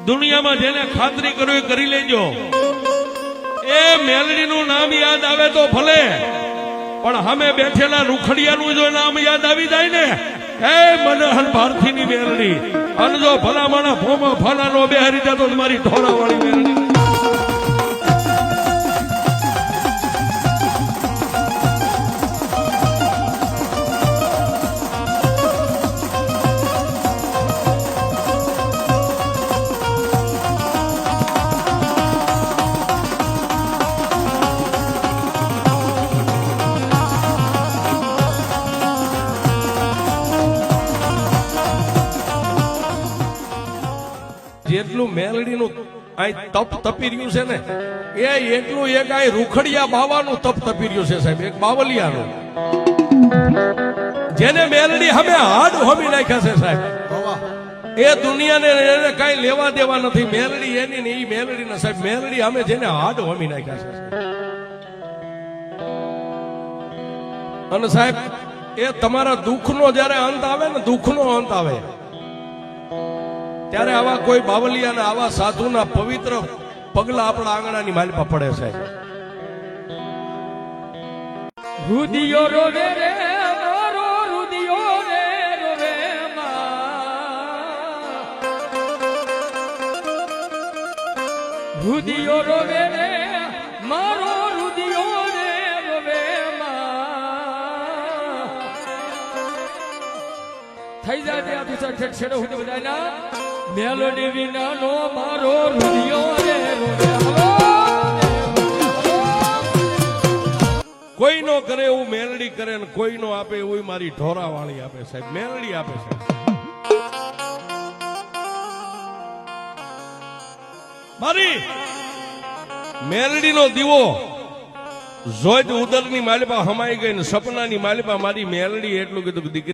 દુનિયામાં જેને ખાતરી કરવી કરી લેજો. એ મેલડીનું નામ યાદ આવે તો ભલે, પણ અમે બેઠેલા રૂખડિયાનું જો નામ યાદ આવી જાય ને, એ મનહર ભારતીની મેલડી, અને જો ભલામણા ભોમાં ફાલાનો બેહરી જતો તમારી ઢોરાવાળી મેલડી. જેટલું મેલડીનું આ તપ તપી રહ્યું છે ને, એ એટલું એક આ રૂખડિયા બાવાનું તપ તપી રહ્યું છે સાહેબ, એક બાવલિયાનું, જેને મેલડી હવે હાડ હોમી નાખ્યા છે સાહેબ. એ દુનિયાને એને કઈ લેવા દેવા નથી. મેલડી એની ને એ મેલડી ના સાહેબ. મેલડી અમે જેને હાડ હોમી નાખ્યા છે. અને સાહેબ એ તમારા દુઃખનો જયારે અંત આવે ને, દુઃખનો અંત આવે ત્યારે આવા કોઈ બાવલિયાના, આવા સાધુના પવિત્ર પગલા આપણા આંગણાની માલપા પડે છે. રુદિયો રોવે રે મારો રુદિયો રે રોવે રુદિયો રોવે રે મારો રુદિયો રે રોવે થઈ જાય ત્યાં દુસરા ઠેઠ છેડો સુધી બધાના મેલોડી વિનાનો મારો રુદિયો રે રોવે. કોઈ નો કરે એવું મેલડી કરે, ને કોઈ નો આપે એવું મારી ઢોરાવાળી આપે સાહેબ. મેલડી આપે છે. મારી મેલડીનો દીવો જોઈ ઉદરની માલિપા હમાઈ ગઈ ને સપનાની માલિપા મારી મેલડી એટલું કીધું, દીકરી